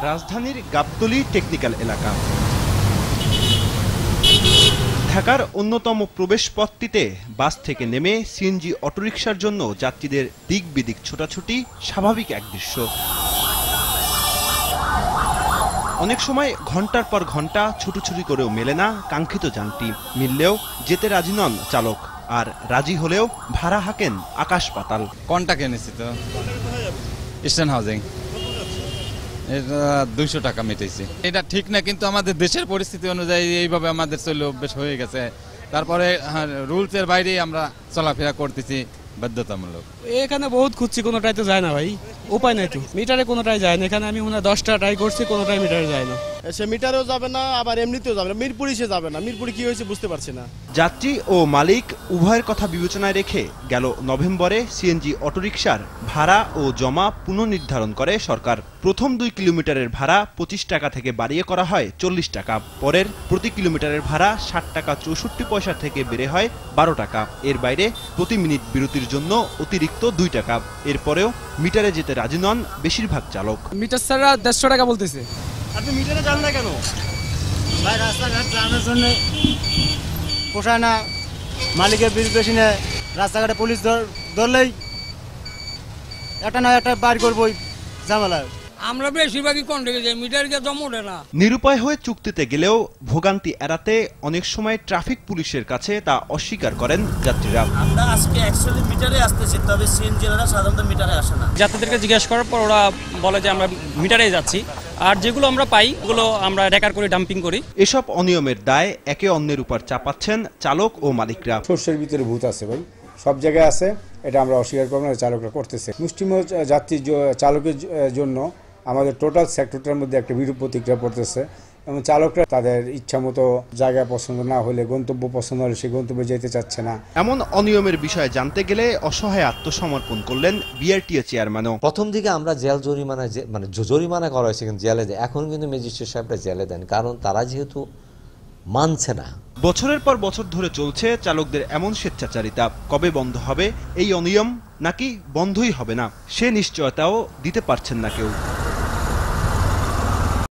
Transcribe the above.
রাজধানীর গাবতলী টেকনিক্যাল এলাকা। ঢাকার অন্যতম প্রবেশপথটিতে বাস থেকে নেমে সিএনজি অটোরিকশার জন্য যাত্রীদের দিক বিদিক ছোটাছুটি স্বাভাবিক এক দৃশ্য। অনেক সময় ঘন্টার পর ঘন্টা ছুটোছুটি করেও মেলে না কাঙ্ক্ষিত যানটি। মিললেও যেতে রাজি নন চালক, আর রাজি হলেও ভাড়া হাঁকেন আকাশ পাতাল। কন্টাক্ট এনেছি তো ইস্টার্ন হাউজিং, এটা 200 টাকা মেটাইছি। এটা ঠিক না, কিন্তু আমাদের দেশের পরিস্থিতি অনুযায়ী এইভাবে আমাদের চলে অভ্যেস হয়ে গেছে। তারপরে রুলসের বাইরে আমরা চলাফেরা করতেছি বাধ্যতামূলক। এখানে বহুত খুঁজছি, কোনোটাই তো যায় না ভাই, উপায় নাই তো। মিটারে কোনোটাই যায় না, এখানে আমি 10টা ট্রাই করছি, কোনোটাই মিটারে যায় না। সে মিটারেও যাবে না, আবার এমনিতেও যাবে না, মিরপুরি সে যাবে না। মিরপুরি কি হয়েছে বুঝতে পারছি না। যাত্রী ও মালিক উভয়ের কথা বিবেচনায় রেখে গেল নভেম্বরে সিএনজি অটোরিকশার ভাড়া ও জমা পুনর্নির্ধারণ করে সরকার। প্রথম 2 কিলোমিটারের ভাড়া 25 টাকা থেকে বাড়িয়ে করা হয় 40 টাকা। পরের প্রতি কিলোমিটারের ভাড়া 60 টাকা 64 পয়সা থেকে বেড়ে হয় 12 টাকা। এর বাইরে প্রতি মিনিট বিরতির জন্য অতিরিক্ত 2 টাকা। এরপরেও মিটারে যেতে রাজি নন বেশিরভাগ চালক। মিটার ছাড়া 150 টাকা বলতেছে। আপনি মিটারে যান না কেন? ভাই রাস্তাঘাট জানার জন্য পোষায় না, মালিকের বিল বেশি নেয়। রাস্তাঘাটে পুলিশ ধরলেই একটা না একটা বার করবোই ঝামেলা। আমরা বেশিরভাগই কন্ট্রাক্টে যাই, মিটার গিয়ে জমা ওঠে না। নিরুপায় হয়ে চুক্তিতে গেলেও ভোগান্তি এড়াতে অনেক সময় ট্রাফিক পুলিশের কাছে তা অস্বীকার করেন যাত্রীরা। আমরা আজকে অ্যাকচুয়ালি মিটারে আসতেছি, তবে সিএনজিরা সাধারণত মিটারে আসে না। যাত্রীদেরকে জিজ্ঞেস করার পর ওরা বলে যে আমরা মিটারে যাচ্ছি, আর যেগুলো আমরা পাই ওগুলো আমরা রেকার করে ডাম্পিং করি। এসব অনিয়মের দায় একে অন্যের উপর চাপাচ্ছেন চালক ও মালিকরা। শস্যের ভিতরে ভূত আছে ভাই, সব জায়গায় আছে, এটা আমরা অস্বীকার করব না। চালকরা করতেছে। মুষ্টিমেয় যাত্রী চালকের জন্য আমাদের টোটাল সেক্টরটার মধ্যে একটা বিরূপ প্রতিক্রিয়া পড়তেছে, এবং চালকরা তাদের ইচ্ছা মতো জায়গায় পছন্দ না হলে, গন্তব্য পছন্দ হলে সে গন্তব্যে যেতে চাচ্ছে না। এমন অনিয়মের বিষয়ে জানতে গেলে অসহায় আত্মসমর্পণ করলেন বিআরটিএ চেয়ারম্যানও। প্রথম দিকে আমরা জেল জরিমানা জরিমানা করা হয়েছে, কিন্তু জেলে দেয়। এখন কিন্তু ম্যাজিস্ট্রেট সাহেবরা জেলে দেন, কারণ তারা যেহেতু মানছে না। বছরের পর বছর ধরে চলছে চালকদের এমন স্বেচ্ছাচারিতা। কবে বন্ধ হবে এই অনিয়ম, নাকি বন্ধই হবে না সে নিশ্চয়তাও দিতে পারছেন না কেউ।